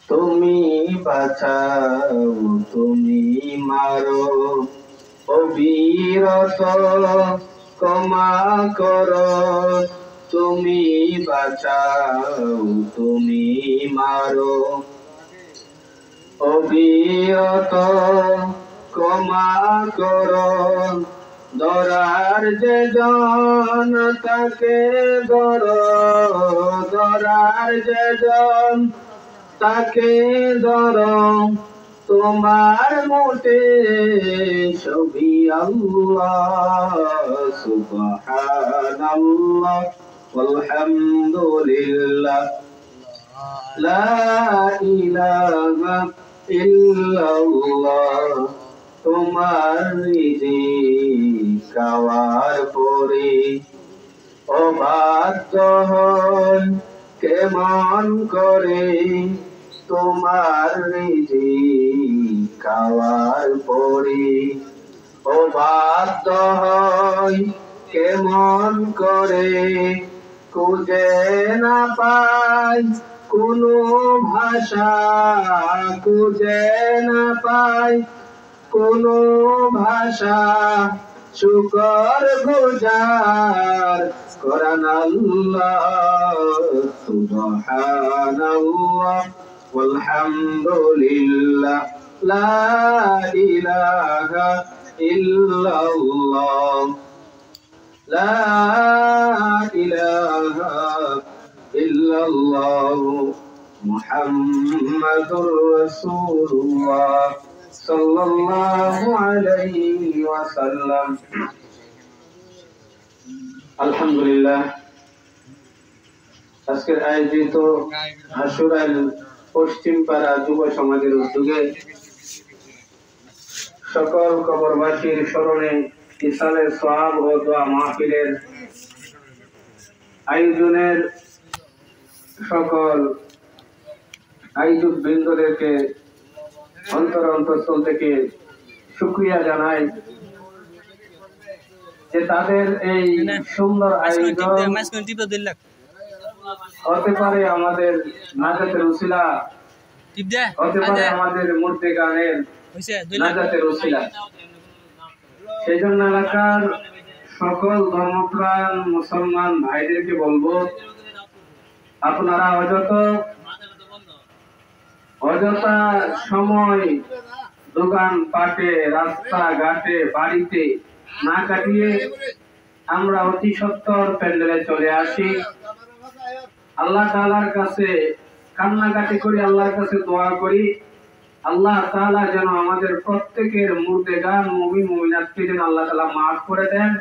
তুমি বাঁচাও তুমি মারো অবিরত ক্ষমা করো তুমি বাঁচাও তুমি মারো অবিরত ক্ষমা করো ধরার যে জন তাকে ধরো ধরার যে জন তাকে ধরো তোমার মোটে সবই আল্লাহ সুবহানাল্লাহ আলহামদুলিল্লাহ লা ইলাহা ইল্লাল্লাহ তোমার রিজিক খাওয়ার পরে অবাধ্য হন কেমন করে তোমার রিজিক খাওয়ার পরে অবাধ্য হয় কেমন করে খুঁজে না পাই কোনো ভাষা খুঁজে না পাই কোনো ভাষা শুকর গুজার করান আল্লাহ সুবহানাল্লাহ আলহামদুলিল্লাহ লা ইলাহা ইল্লাল্লাহ লা ইলাহা ইল্লাল্লাহ মুহাম্মাদুর রাসূলুল্লাহ সাল্লাল্লাহু আলাইহি ওয়াসাল্লাম। আলহামদুলিল্লাহ, আজকের আয়োজিত আশুরাল পশ্চিম পাড়া যুব সমাজের উদ্যোগে সকল কবরবাসীর স্মরণে ইসালের সওয়াব ও দোয়া মাহফিলের আয়োজনের সকল আয়োজক বৃন্দদেরকে অন্তরস্থল থেকে শুকরিয়া জানাই যে তাদের এই সুন্দর আয়োজন হতে পারে আমাদের নাজাতের উসিলা, হতে পারে আমাদের মূর্তি গানের নাজাতের উসিলা। সেই জন্য এলাকার সকল ধর্মপ্রাণ মুসলমান ভাইদেরকে বলবো, আপনারা অযথা সময় দোকান পাটে রাস্তা ঘাটে বাড়িতে না কাটিয়ে আমরা অতি সত্বর প্যান্ডেলে চলে আসি, আল্লাহ তাআলার কাছে কান্নাকাটি করি, আল্লাহর কাছে দোয়া করি আল্লাহ তাআলা যেন আমাদের প্রত্যেকের মুর্দেগান মুমিন মুমিনাতকে যেন আল্লাহ তাআলা মাফ করে দেন।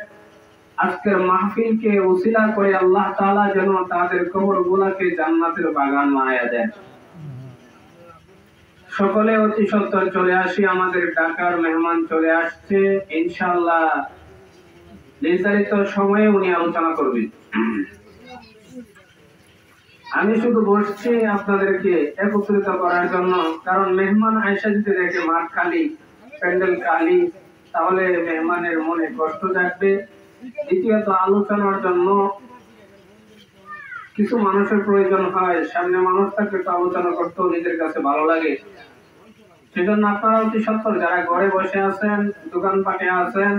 আজকের মাহফিলকে উসিলা করে আল্লাহ তাআলা যেন তাদের কবরগুলোকে জান্নাতের বাগান বানায়া দেন। সকলে অতি সত্বর চলে আসি, আমাদের ঢাকার মেহমান চলে আসছে, ইনশাআল্লাহ নির্ধারিত সময়ে উনি আলোচনা করবেন। আমি শুধু বসছি আপনাদেরকে একত্রিত করার জন্য, কারণ মেহমান আয়েশা যদি দেখে মাঠ খালি, প্যান্ডেল খালি, তাহলে মেহমানের মনে কষ্ট থাকবে। দ্বিতীয়ত আলোচনার জন্য কিছু মানুষের প্রয়োজন হয়, সামনে মানুষ থাকলে তো আলোচনা করতেও নিজের কাছে ভালো লাগে। সেজন্য আপনারা অতি সত্বর যারা ঘরে বসে আছেন, দোকানপাটে আছেন,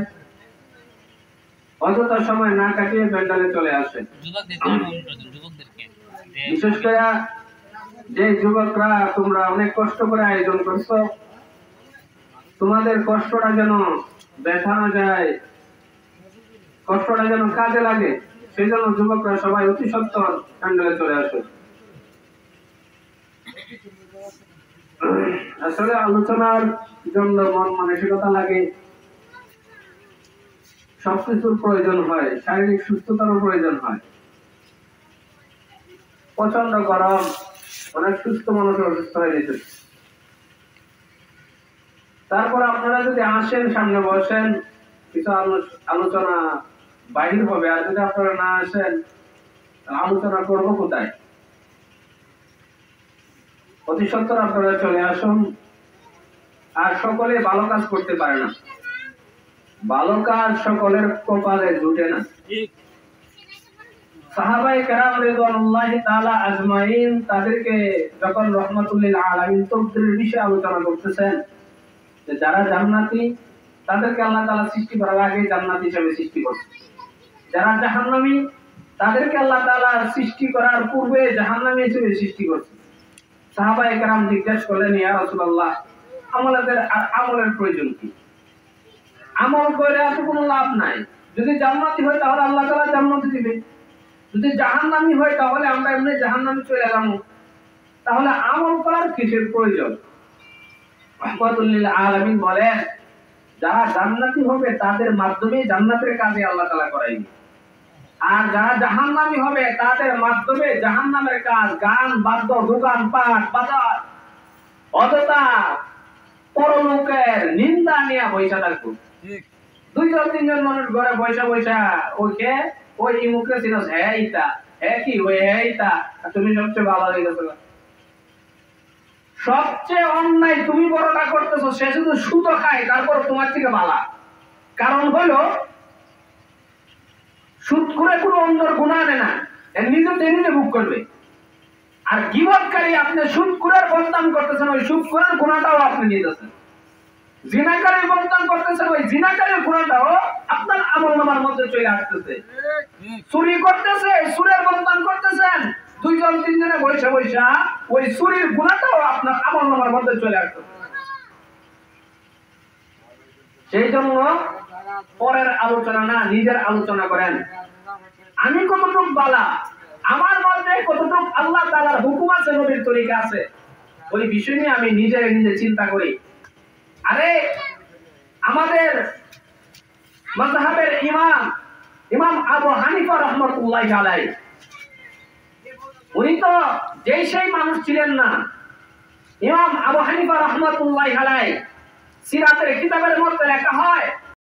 অযথা সময় না কাটিয়ে প্যান্ডেলে চলে আসেন। বিশেষ করে যে যুবকরা তোমরা অনেক কষ্ট করে আয়োজন করছো, তোমাদের কষ্টটা যেন ব্যথা না যায়, কষ্টটা যেন কাজে লাগে, সেই জন্য যুবকরা সবাই অতি সত্বর প্যান্ডেলে চলে আসে। আসলে আলোচনার জন্য মন মানসিকতা লাগে, সবকিছুর প্রয়োজন হয়, শারীরিক সুস্থতারও প্রয়োজন হয়। প্রচন্ড গরম, অনেক সুস্থ মানুষ অসুস্থ হয়ে যেতে। তারপর আপনারা যদি আসেন, সামনে বসেন, কিছু আলোচনা বাহির হবে। আর যদি আপনারা না আসেন, আলোচনা করবো কোথায়? অতি সত্বর আপনারা চলে আসুন। আর সকলে ভালো কাজ করতে পারে না, ভালো কাজ সকলের কপালে জুটে না। সাহাবায়ে কেরাম রিদওয়ানুল্লাহি তাআলা আজমাইন তাদেরকে যখন রাহমাতুল লিল আলামিন তকদীরের বিষয়ে আলোচনা করতেছেন যে যারা জান্নাতি তাদেরকে আল্লাহ তাআলা সৃষ্টি করার আগে জান্নাত হিসেবে সৃষ্টি করছেন, যারা জাহান্নামী তাদেরকে আল্লাহ তাআলা সৃষ্টি করার পূর্বে জাহান্নামী হিসেবে সৃষ্টি করছেন। সাহাবায়ে কেরাম জিজ্ঞাসা করলেন, ইয়া রাসূলুল্লাহ, আমলের প্রয়োজন কি? আমল করে এত কোনো লাভ নাই। যদি জান্নাতি হয় তাহলে আল্লাহ তাআলা জান্নাতে দিবে, যদি জাহান্নামী হয় তাহলে আমরা এমনি জাহান্নামে চলে যাবো, তাহলে আমল করার কিসের প্রয়োজন? রাহমাতুল লিল আলামিন বলেন, যারা জান্নাতি হবে তাদের মাধ্যমে জান্নাতের কাজে আল্লাহ তাআলা করাইবে, আর যারা জাহান্নামী হবে তাদের মাধ্যমে জাহান্নামের কাজ, গান বাদ্য, দোকান পাট বাজার, অযথা পরলোকের নিন্দা নিয়ে বৈশা থাকবো। দুইজন তিনজন মানুষ ঘরে বৈশা বৈশা ওকে ওই মুখে ছিল, হ্যাঁ ইতা, হ্যাঁ কি ওই, হ্যাঁ ইতা, তুমি সবচেয়ে ভালো হয়ে গেছো, সবচেয়ে অন্যায় তুমি বড়টা করতেছো, সে শুধু সুদ খায় তারপর তোমার থেকে ভালো। কারণ হলো সুদ করে কোনো অন্যর গুনাহ আনে না, নিজে নিজে ভোগ করবে। আর গীবতকারী, আপনি সুদ করে বদনাম করতেছেন, ওই সুদ করার গুনাহটাও আপনি নিতেছেন। জিনাকারীর বদনাম করতেছেন, ওই জিনাকারীর গুনাহটাও আপনার আমলনামার মধ্যে চলে আসতেছে। চুরি করতেছে, চুরের বদনাম করতেছেন, দুইজন তিনজনে বৈশা বৈশা ওই চুরির গুনাহটাও আপনার আমলনামার মধ্যে চলে আসতেছে। সেই জন্য পরের আলোচনা না, নিজের আলোচনা করেন। আমি কতটুক বালা, আমার মধ্যে কতটুক আল্লাহ তাআলার হুকুম আছে, নবীর তরিকা আছে, ওই বিষয় নিয়ে আমি নিজে চিন্তা করি। আরে আমাদের মাযহাবের ইমাম আবু হানিফা রাহমাতুল্লাহি আলাইহি, উনি তো যেই সেই মানুষ ছিলেন না। ইমাম আবু হানিফা রাহমাতুল্লাহি আলাইহি সিরাতের কিতাবের মধ্যে লেখা হয়,